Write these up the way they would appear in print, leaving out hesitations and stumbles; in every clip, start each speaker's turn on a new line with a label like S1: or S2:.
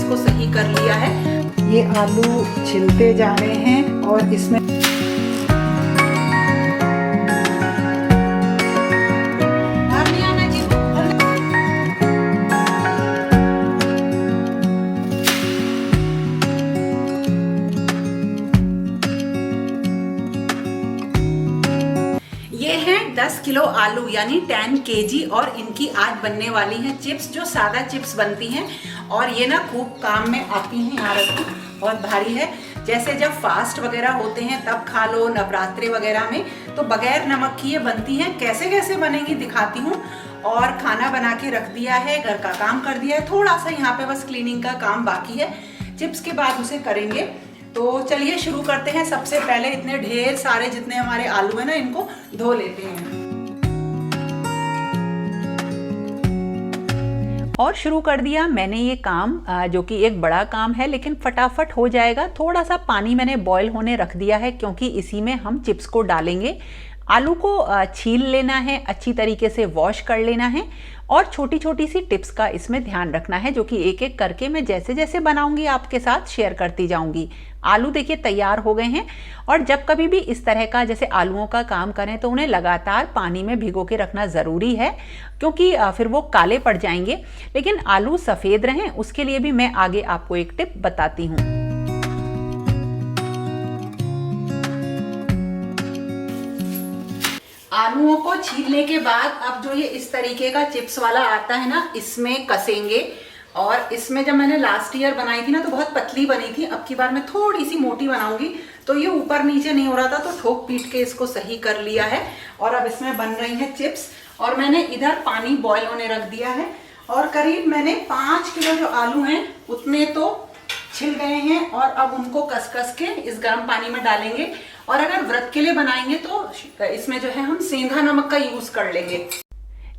S1: इसको सही कर लिया है।
S2: ये आलू छिलते जा रहे हैं और इसमें
S1: ये है 10 किलो आलू यानी 10 kg और इनकी आज बनने वाली हैं चिप्स, जो सादा चिप्स बनती हैं और ये ना खूब काम में आती हैं। यहाँ रखी, बहुत भारी है। जैसे जब फास्ट वगैरह होते हैं तब खा लो, नवरात्रे वगैरह में तो बगैर नमक की ये बनती हैं। कैसे कैसे बनेंगी दिखाती हूँ। और खाना बना के रख दिया है, घर का काम कर दिया है, थोड़ा सा यहाँ पे बस क्लीनिंग का काम बाकी है। चिप्स के बाद उसे करेंगे। तो चलिए शुरू करते हैं। सबसे पहले इतने ढेर सारे जितने हमारे आलू है ना, इनको धो लेते हैं।
S3: और शुरू कर दिया मैंने ये काम, जो कि एक बड़ा काम है लेकिन फटाफट हो जाएगा। थोड़ा सा पानी मैंने बॉईल होने रख दिया है क्योंकि इसी में हम चिप्स को डालेंगे। आलू को छील लेना है, अच्छी तरीके से वॉश कर लेना है और छोटी छोटी सी टिप्स का इसमें ध्यान रखना है, जो कि एक एक करके मैं जैसे जैसे बनाऊंगी आपके साथ शेयर करती जाऊंगी। आलू देखिए तैयार हो गए हैं। और जब कभी भी इस तरह का जैसे आलूओं का काम करें तो उन्हें लगातार पानी में भिगो के रखना ज़रूरी है, क्योंकि फिर वो काले पड़ जाएंगे। लेकिन आलू सफ़ेद रहें उसके लिए भी मैं आगे आपको एक टिप बताती हूँ।
S1: आलूओं को छीलने के बाद अब जो ये इस तरीके का चिप्स वाला आता है ना, इसमें कसेंगे। और इसमें जब मैंने लास्ट ईयर बनाई थी ना तो बहुत पतली बनी थी, अब की बार मैं थोड़ी सी मोटी बनाऊंगी तो ये ऊपर नीचे नहीं हो रहा था, तो ठोक पीट के इसको सही कर लिया है। और अब इसमें बन रही है चिप्स। और मैंने इधर पानी बॉयल होने रख दिया है और करीब मैंने 5 किलो जो आलू हैं उतने तो छिल गए हैं और अब उनको कस कस के इस गर्म पानी में डालेंगे। और अगर व्रत के लिए बनाएंगे तो इसमें जो है हम सेंधा नमक का यूज कर लेंगे।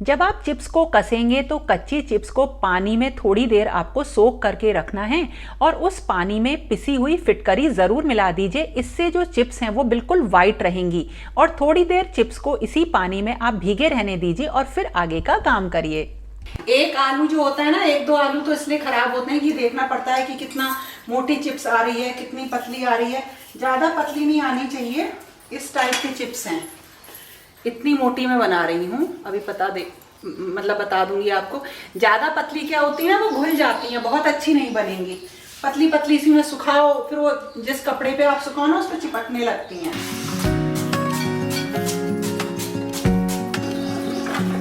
S3: जब आप चिप्स को कसेंगे तो कच्ची चिप्स को पानी में थोड़ी देर आपको सोक करके रखना है और उस पानी में पिसी हुई फिटकरी ज़रूर मिला दीजिए। इससे जो चिप्स हैं वो बिल्कुल वाइट रहेंगी। और थोड़ी देर चिप्स को इसी पानी में आप भीगे रहने दीजिए और फिर आगे का काम करिए।
S1: एक आलू जो होता है ना, 1-2 आलू तो इसलिए खराब होते हैं कि देखना पड़ता है कि कितना मोटी चिप्स आ रही है, कितनी पतली आ रही है। ज़्यादा पतली नहीं आनी चाहिए। इस टाइप की चिप्स हैं, इतनी मोटी मैं बना रही हूँ। अभी बता दूंगी आपको। ज़्यादा पतली क्या होती है ना, वो घुल जाती हैं, बहुत अच्छी नहीं बनेंगी। पतली पतली सी में सुखाओ, फिर वो जिस कपड़े पे आप सुखाओ ना उस पर चिपकने लगती हैं।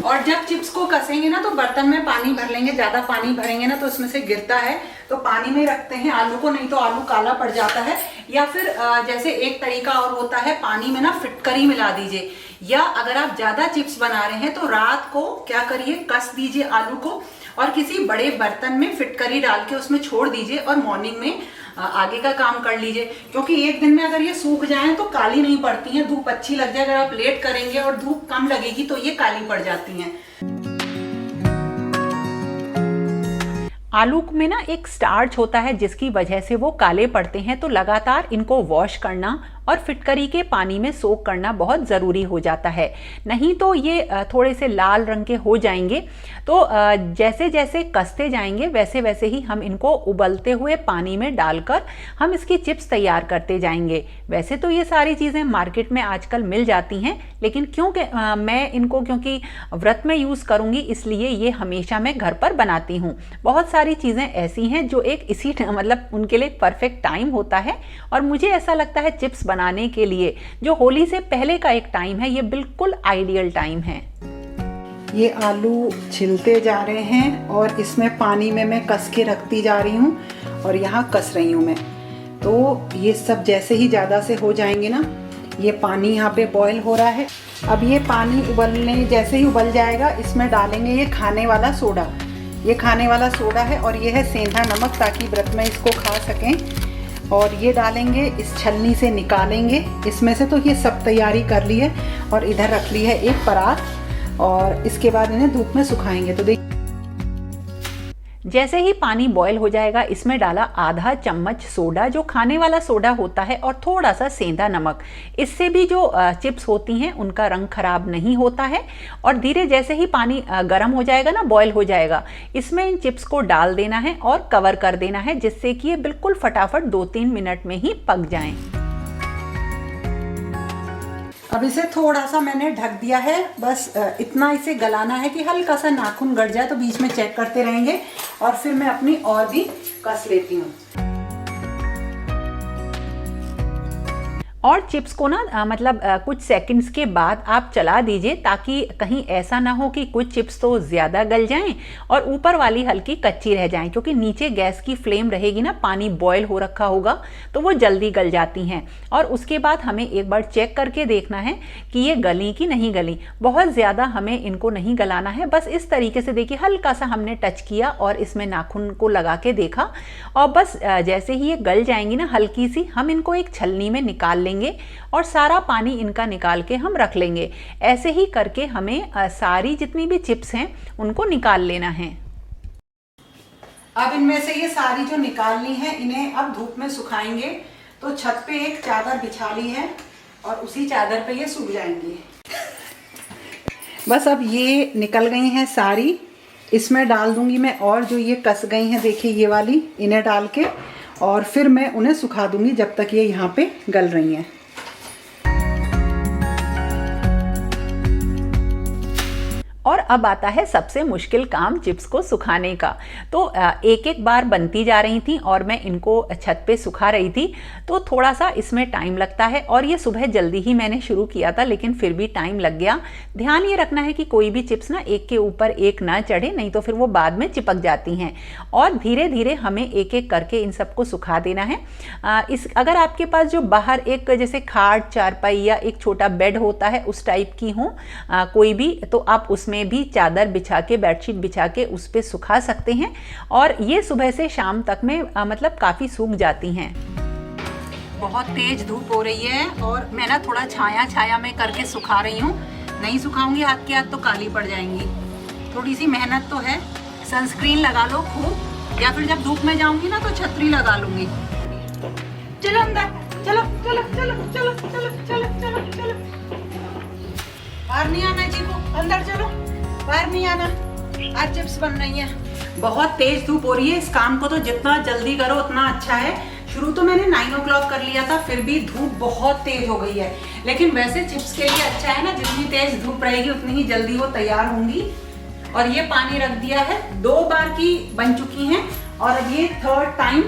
S1: और जब चिप्स को कसेंगे ना तो बर्तन में पानी भर लेंगे। ज़्यादा पानी भरेंगे ना तो उसमें से गिरता है, तो पानी में रखते हैं आलू को, नहीं तो आलू काला पड़ जाता है। या फिर जैसे एक तरीका और होता है, पानी में ना फिटकरी मिला दीजिए। या अगर आप ज़्यादा चिप्स बना रहे हैं तो रात को क्या करिए, कस दीजिए आलू को और किसी बड़े बर्तन में फिटकरी डाल के उसमें छोड़ दीजिए और मॉर्निंग में आगे का काम कर लीजिए। क्योंकि एक दिन में अगर ये सूख जाएं तो काली नहीं पड़ती हैं, धूप अच्छी लग जाए। अगर आप लेट करेंगे और धूप कम लगेगी तो ये काली पड़ जाती हैं।
S3: आलू में ना एक स्टार्च होता है जिसकी वजह से वो काले पड़ते हैं, तो लगातार इनको वॉश करना और फिटकरी के पानी में सोक करना बहुत ज़रूरी हो जाता है। नहीं तो ये थोड़े से लाल रंग के हो जाएंगे। तो जैसे जैसे कसते जाएंगे वैसे वैसे ही हम इनको उबलते हुए पानी में डालकर हम इसकी चिप्स तैयार करते जाएंगे। वैसे तो ये सारी चीज़ें मार्केट में आजकल मिल जाती हैं, लेकिन क्योंकि मैं इनको क्योंकि व्रत में यूज़ करूँगी इसलिए ये हमेशा मैं घर पर बनाती हूँ। बहुत सारी चीज़ें ऐसी हैं जो एक इसी उनके लिए परफेक्ट टाइम होता है। और मुझे ऐसा लगता है चिप्स बनाने के लिए जो होली से पहले का एक टाइम है, ये बिल्कुल आइडियल टाइम है।
S2: ये आलू छिलते जा रहे हैं और इसमें पानी में मैं कस के रखती जा रही हूँ और यहाँ कस रही हूँ मैं। तो ये सब जैसे ही ज़्यादा से हो जाएंगे ना, ये पानी यहाँ पे बॉयल हो रहा है। अब ये पानी उबलने जैसे ही उबल जाएगा इसमें डालेंगे ये खाने वाला सोडा। ये खाने वाला सोडा है और ये है सेंधा नमक, ताकि व्रत में इसको खा सकें। और ये डालेंगे, इस छलनी से निकालेंगे इसमें से। तो ये सब तैयारी कर ली है और इधर रख ली है एक परात और इसके बाद इन्हें धूप में सुखाएंगे। तो
S3: जैसे ही पानी बॉयल हो जाएगा, इसमें डाला आधा चम्मच सोडा, जो खाने वाला सोडा होता है, और थोड़ा सा सेंधा नमक। इससे भी जो चिप्स होती हैं उनका रंग खराब नहीं होता है। और धीरे जैसे ही पानी गर्म हो जाएगा ना, बॉयल हो जाएगा, इसमें इन चिप्स को डाल देना है और कवर कर देना है, जिससे कि ये बिल्कुल फटाफट 2-3 मिनट में ही पक जाएं।
S2: अब इसे थोड़ा सा मैंने ढक दिया है, बस इतना इसे गलाना है कि हल्का सा नाखून गड़ जाए, तो बीच में चेक करते रहेंगे और फिर मैं अपनी और भी कस लेती हूँ।
S3: और चिप्स को ना कुछ सेकंड्स के बाद आप चला दीजिए, ताकि कहीं ऐसा ना हो कि कुछ चिप्स तो ज़्यादा गल जाएं और ऊपर वाली हल्की कच्ची रह जाएं, क्योंकि नीचे गैस की फ्लेम रहेगी ना, पानी बॉयल हो रखा होगा तो वो जल्दी गल जाती हैं। और उसके बाद हमें एक बार चेक करके देखना है कि ये गली कि नहीं गली। बहुत ज़्यादा हमें इनको नहीं गलाना है, बस इस तरीके से देखिए, हल्का सा हमने टच किया और इसमें नाखून को लगा के देखा, और बस जैसे ही ये गल जाएंगी ना हल्की सी, हम इनको एक छलनी में निकाल लेंगे और सारा पानी इनका निकाल के हम रख लेंगे। ऐसे ही करके हमें सारी जितनी भी चिप्स हैं उनको निकाल लेना है।
S2: अब इनमें से ये सारी जो निकालनी है, इन्हें अब धूप में सुखाएंगे। तो छत पे एक चादर बिछा ली है और उसी चादर पे ये सूख जाएंगी। बस अब ये निकल गई हैं सारी, इसमें डाल दूंगी मैं, और जो ये कस गई हैं देखिए ये वाली, इन्हें डाल के, और फिर मैं उन्हें सुखा दूंगी जब तक ये यहाँ पे गल रही हैं।
S3: और अब आता है सबसे मुश्किल काम, चिप्स को सुखाने का। तो एक एक बार बनती जा रही थी और मैं इनको छत पे सुखा रही थी, तो थोड़ा सा इसमें टाइम लगता है। और ये सुबह जल्दी ही मैंने शुरू किया था, लेकिन फिर भी टाइम लग गया। ध्यान ये रखना है कि कोई भी चिप्स ना एक के ऊपर एक ना चढ़े, नहीं तो फिर वो बाद में चिपक जाती हैं। और धीरे धीरे हमें एक एक करके इन सबको सुखा देना है। अगर आपके पास जो बाहर एक जैसे खाट, चारपाई या एक छोटा बेड होता है, उस टाइप की हो कोई भी, तो आप उसमें भी चादर बिछा के, बेडशीट बिछा के उस पे सुखा सकते हैं। और ये सुबह से शाम तक में काफ़ी सूख जाती हैं।
S1: बहुत तेज धूप हो रही है और मैं ना थोड़ा छाया में करके सुखा रही हूँ। नहीं सुखाऊंगी हाथ की हाथ तो काली पड़ जाएंगी। थोड़ी सी मेहनत तो है। सनस्क्रीन लगा लो खूब, या फिर जब धूप में जाऊंगी ना तो छतरी लगा लूंगी। चलो अंदर, चलो चलो चलो चलो चलो चलो चलो चलो। बाहर नहीं आना जी को, अंदर चलो, बाहर नहीं आना। आज चिप्स बन रही है। बहुत तेज धूप हो रही है, इस काम को तो जितना जल्दी करो उतना अच्छा है। शुरू तो मैंने 9 o'clock कर लिया था, फिर भी धूप बहुत तेज हो गई है। लेकिन वैसे चिप्स के लिए अच्छा है ना, जितनी तेज धूप रहेगी उतनी ही जल्दी वो तैयार होंगी। और ये पानी रख दिया है, 2 बार की बन चुकी हैं और अब ये 3rd टाइम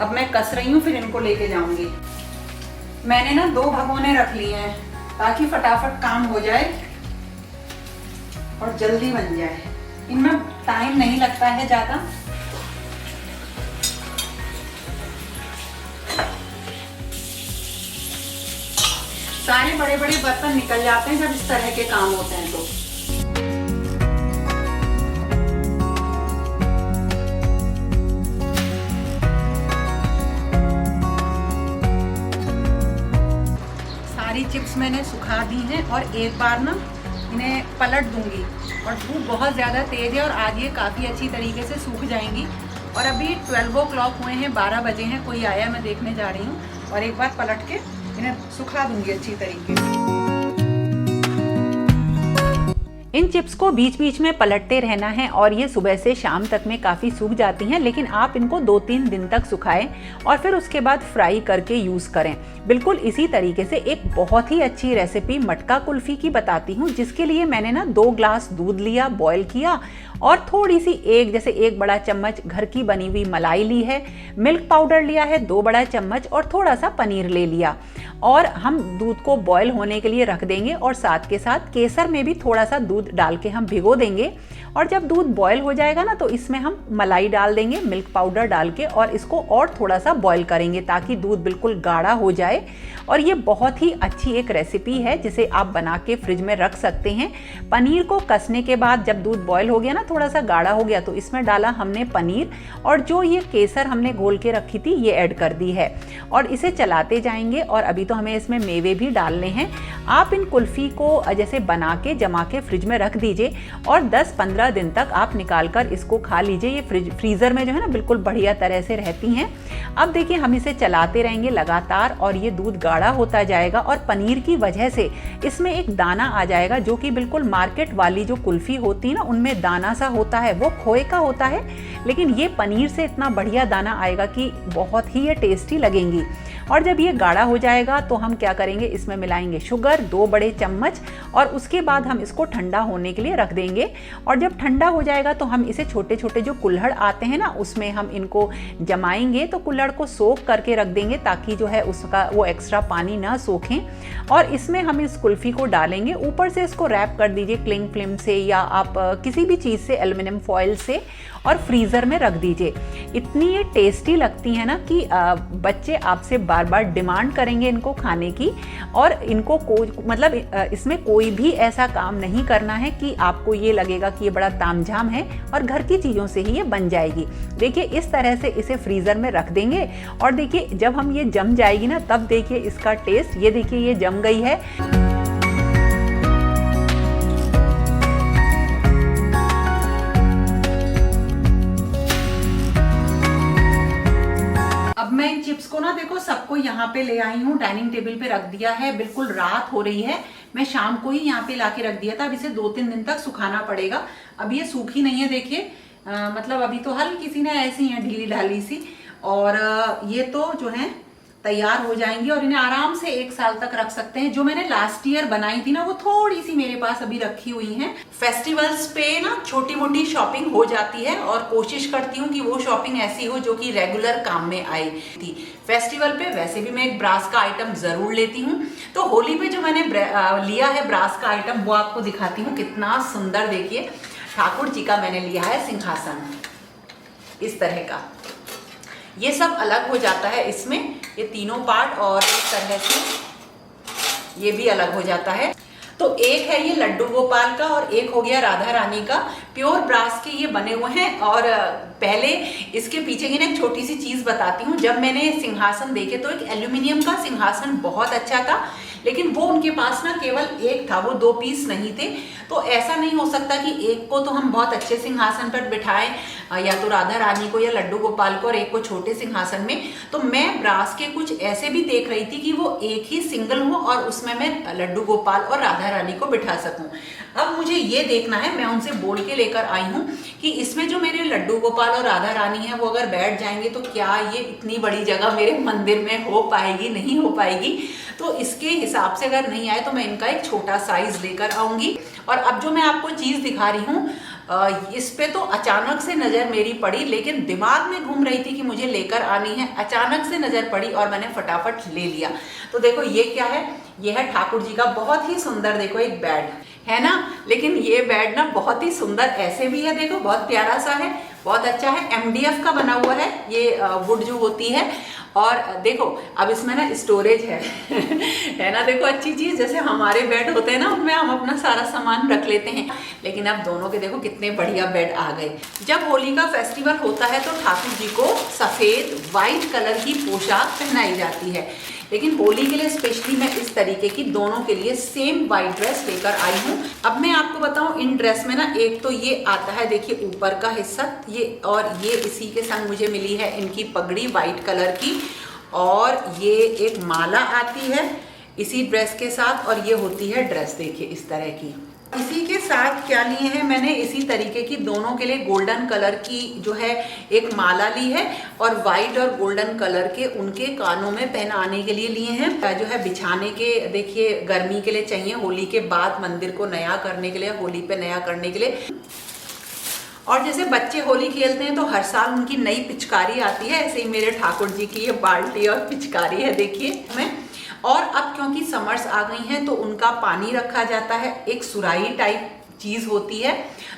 S1: अब मैं कस रही हूँ, फिर इनको लेके जाऊंगी। मैंने ना 2 भगोने रख लिए हैं ताकि फटाफट काम हो जाए और जल्दी बन जाए। इनमें टाइम नहीं लगता है ज्यादा। सारे बड़े बड़े बर्तन निकल जाते हैं जब इस तरह के काम होते हैं तो। सारी चिप्स मैंने सुखा दी हैं और एक बार ना इन्हें पलट दूंगी। और धूप बहुत ज़्यादा तेज़ है और आज ये काफ़ी अच्छी तरीके से सूख जाएंगी। और अभी 12 o'clock हुए हैं, 12 बजे हैं, कोई आया मैं देखने जा रही हूँ और एक बार पलट के इन्हें सुखा दूंगी अच्छी तरीके से।
S3: इन चिप्स को बीच बीच में पलटते रहना है और ये सुबह से शाम तक में काफ़ी सूख जाती हैं, लेकिन आप इनको 2-3 दिन तक सुखाएं और फिर उसके बाद फ्राई करके यूज़ करें। बिल्कुल इसी तरीके से एक बहुत ही अच्छी रेसिपी मटका कुल्फ़ी की बताती हूँ, जिसके लिए मैंने ना 2 ग्लास दूध लिया, बॉयल किया और थोड़ी सी एक बड़ा चम्मच घर की बनी हुई मलाई ली है, मिल्क पाउडर लिया है 2 बड़ा चम्मच और थोड़ा सा पनीर ले लिया। और हम दूध को बॉयल होने के लिए रख देंगे और साथ के साथ केसर में भी थोड़ा सा दूध डाल के हम भिगो देंगे। और जब दूध बॉयल हो जाएगा ना तो इसमें हम मलाई डाल देंगे, मिल्क पाउडर डाल के, और इसको और थोड़ा सा बॉयल करेंगे ताकि दूध बिल्कुल गाढ़ा हो जाए। और ये बहुत ही अच्छी एक रेसिपी है जिसे आप बना के फ्रिज में रख सकते हैं। पनीर को कसने के बाद जब दूध बॉयल हो गया ना, थोड़ा सा गाढ़ा हो गया, तो इसमें डाला हमने पनीर और जो ये केसर हमने घोल के रखी थी ये ऐड कर दी है और इसे चलाते जाएंगे। और अभी तो हमें इसमें मेवे भी डालने हैं। आप इन कुल्फ़ी को जैसे बना के जमा के फ्रिज में रख दीजिए और 10-15 15 दिन तक आप निकाल कर इसको खा लीजिए। ये फ्रीज़र में जो है ना बिल्कुल बढ़िया तरह से रहती हैं। अब देखिए हम इसे चलाते रहेंगे लगातार और ये दूध गाढ़ा होता जाएगा और पनीर की वजह से इसमें एक दाना आ जाएगा, जो कि बिल्कुल मार्केट वाली जो कुल्फ़ी होती है ना उनमें दाना सा होता है, वो खोए का होता है, लेकिन ये पनीर से इतना बढ़िया दाना आएगा कि बहुत ही ये टेस्टी लगेंगी। और जब ये गाढ़ा हो जाएगा तो हम क्या करेंगे, इसमें मिलाएंगे शुगर 2 बड़े चम्मच और उसके बाद हम इसको ठंडा होने के लिए रख देंगे। और जब ठंडा हो जाएगा तो हम इसे छोटे छोटे जो कुल्हड़ आते हैं ना उसमें हम इनको जमाएंगे, तो कुल्हड़ को सोख करके रख देंगे ताकि जो है उसका वो एक्स्ट्रा पानी ना सोखें। और इसमें हम इस कुल्फ़ी को डालेंगे, ऊपर से इसको रैप कर दीजिए क्लिंग फिल्म से या आप किसी भी चीज़ से, एल्युमिनियम फॉइल से, और फ्रीज़र में रख दीजिए। इतनी ये टेस्टी लगती है ना कि बच्चे आपसे बार बार डिमांड करेंगे इनको खाने की। और इनको मतलब इसमें कोई भी ऐसा काम नहीं करना है कि आपको ये लगेगा कि ये बड़ा तामझाम है, और घर की चीज़ों से ही ये बन जाएगी। देखिए इस तरह से इसे फ्रीज़र में रख देंगे और देखिए जब हम ये जम जाएगी ना तब देखिए इसका टेस्ट, ये देखिए ये जम गई है।
S1: मैं इन चिप्स को ना देखो सबको यहाँ पे ले आई हूँ, डाइनिंग टेबल पे रख दिया है। बिल्कुल रात हो रही है, मैं शाम को ही यहाँ पे लाके रख दिया था। अब इसे 2-3 दिन तक सुखाना पड़ेगा। अब ये सूखी नहीं है देखिए, मतलब अभी तो हल्की सी ना ऐसी है ढीली ढाली सी, और ये तो जो है तैयार हो जाएंगी और इन्हें आराम से 1 साल तक रख सकते हैं। जो मैंने लास्ट ईयर बनाई थी ना वो थोड़ी सी मेरे पास अभी रखी हुई हैं। फेस्टिवल्स पे ना छोटी मोटी शॉपिंग हो जाती है और कोशिश करती हूँ कि वो शॉपिंग ऐसी हो जो कि रेगुलर काम में आई थी। फेस्टिवल पे वैसे भी मैं एक ब्रास का आइटम जरूर लेती हूँ, तो होली पे जो मैंने लिया है ब्रास का आइटम वो आपको दिखाती हूँ। कितना सुंदर, देखिए ठाकुर जी का मैंने लिया है सिंहासन इस तरह का। ये सब अलग हो जाता है इसमें, ये तीनों पार्ट, और इस तरह से ये भी अलग हो जाता है। तो एक है ये लड्डू गोपाल का और एक हो गया राधा रानी का। प्योर ब्रास के ये बने हुए हैं। और पहले इसके पीछे की ना एक छोटी सी चीज बताती हूँ। जब मैंने सिंहासन देखे तो एक एल्यूमिनियम का सिंहासन बहुत अच्छा था, लेकिन वो उनके पास ना केवल एक था, वो 2 पीस नहीं थे। तो ऐसा नहीं हो सकता कि एक को तो हम बहुत अच्छे सिंहासन पर बिठाएं, या तो राधा रानी को या लड्डू गोपाल को, और एक को छोटे सिंहासन में। तो मैं ब्रास के कुछ ऐसे भी देख रही थी कि वो एक ही सिंगल हो और उसमें मैं लड्डू गोपाल और राधा रानी को बिठा सकूं। अब मुझे ये देखना है, मैं उनसे बोल के लेकर आई हूँ कि इसमें जो मेरे लड्डू गोपाल और राधा रानी है वो अगर बैठ जाएंगे तो क्या ये इतनी बड़ी जगह मेरे मंदिर में हो पाएगी, नहीं हो पाएगी। तो इसके हिसाब से अगर नहीं आए तो मैं इनका एक छोटा साइज लेकर आऊंगी। और अब जो मैं आपको चीज दिखा रही हूँ इस पे तो अचानक से नजर मेरी पड़ी, लेकिन दिमाग में घूम रही थी कि मुझे लेकर आनी है, अचानक से नजर पड़ी और मैंने फटाफट ले लिया। तो देखो ये क्या है, ये है ठाकुर जी का बहुत ही सुंदर, देखो एक बेड है ना। लेकिन ये बेड ना बहुत ही सुंदर ऐसे भी है, देखो बहुत प्यारा सा है, बहुत अच्छा है। MDF का बना हुआ है ये वुड जो होती है। और देखो अब इसमें ना स्टोरेज है है ना। देखो अच्छी चीज, जैसे हमारे बेड होते हैं ना उनमें हम अपना सारा सामान रख लेते हैं, लेकिन अब दोनों के देखो कितने बढ़िया बेड आ गए। जब होली का फेस्टिवल होता है तो ठाकुर जी को सफेद व्हाइट कलर की पोशाक पहनाई जाती है, लेकिन होली के लिए स्पेशली मैं इस तरीके की दोनों के लिए सेम वाइट ड्रेस लेकर आई हूँ। अब मैं आपको बताऊं, इन ड्रेस में ना एक तो ये आता है देखिए ऊपर का हिस्सा ये, और ये इसी के संग मुझे मिली है इनकी पगड़ी वाइट कलर की, और ये एक माला आती है इसी ड्रेस के साथ, और ये होती है ड्रेस देखिए इस तरह की। इसी के साथ क्या लिए हैं मैंने, इसी तरीके की दोनों के लिए गोल्डन कलर की जो है एक माला ली है, और वाइट और गोल्डन कलर के उनके कानों में पहनाने के लिए लिए हैं। जो है बिछाने के, देखिए गर्मी के लिए चाहिए, होली के बाद मंदिर को नया करने के लिए, होली पे नया करने के लिए। और जैसे बच्चे होली खेलते हैं तो हर साल उनकी नई पिचकारी आती है, ऐसे ही मेरे ठाकुर जी की ये बाल्टी और पिचकारी है देखिए मैं। और अब क्योंकि समर्स आ गई हैं तो उनका पानी रखा जाता है, एक सुराही टाइप चीज़ होती है,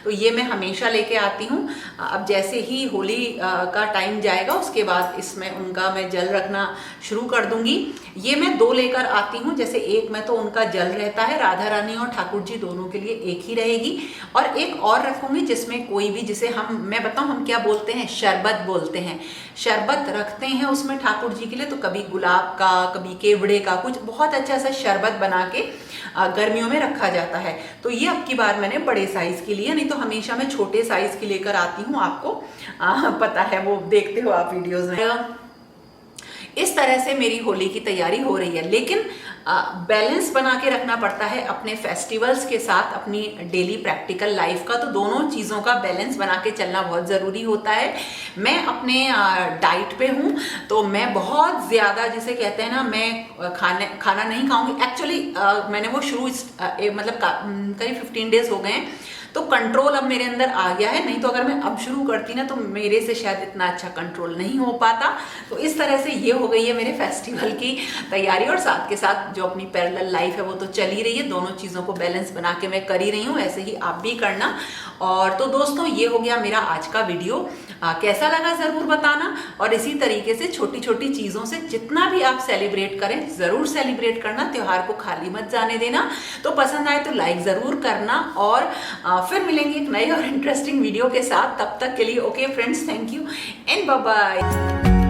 S1: तो ये मैं हमेशा लेके आती हूँ। अब जैसे ही होली का टाइम जाएगा उसके बाद इसमें उनका मैं जल रखना शुरू कर दूंगी। ये मैं 2 लेकर आती हूँ, जैसे एक में तो उनका जल रहता है, राधा रानी और ठाकुर जी दोनों के लिए एक ही रहेगी, और एक और रखूंगी जिसमें कोई भी, जिसे मैं बताऊँ हम क्या बोलते हैं, शरबत बोलते हैं, शरबत रखते हैं उसमें ठाकुर जी के लिए। तो कभी गुलाब का, कभी केवड़े का, कुछ बहुत अच्छा सा शरबत बना के गर्मियों में रखा जाता है। तो ये अब की बार मैंने मैंने बड़े साइज की ली है, नहीं तो हमेशा मैं छोटे साइज की लेकर आती हूँ, आपको पता है, वो देखते हो आप वीडियोस में। इस तरह से मेरी होली की तैयारी हो रही है, लेकिन बैलेंस बना के रखना पड़ता है अपने फेस्टिवल्स के साथ अपनी डेली प्रैक्टिकल लाइफ का। तो दोनों चीज़ों का बैलेंस बना के चलना बहुत ज़रूरी होता है। मैं अपने डाइट पे हूँ, तो मैं बहुत ज़्यादा, जिसे कहते हैं ना, मैं खाना नहीं खाऊंगी। एक्चुअली मैंने वो मतलब करीब 15 डेज हो गए हैं, तो कंट्रोल अब मेरे अंदर आ गया है। नहीं तो अगर मैं अब शुरू करती ना, तो मेरे से शायद इतना अच्छा कंट्रोल नहीं हो पाता। तो इस तरह से ये हो गई है मेरे फेस्टिवल की तैयारी, और साथ के साथ जो अपनी पैरेलल लाइफ है वो तो चल ही रही है। दोनों चीज़ों को बैलेंस बना के मैं कर ही रही हूँ, ऐसे ही आप भी करना। और तो दोस्तों, ये हो गया मेरा आज का वीडियो। कैसा लगा ज़रूर बताना, और इसी तरीके से छोटी छोटी चीज़ों से जितना भी आप सेलिब्रेट करें, ज़रूर सेलिब्रेट करना, त्योहार को खाली मत जाने देना। तो पसंद आए तो लाइक ज़रूर करना, और फिर मिलेंगे एक नए और इंटरेस्टिंग वीडियो के साथ। तब तक के लिए okay friends, thank you and bye bye.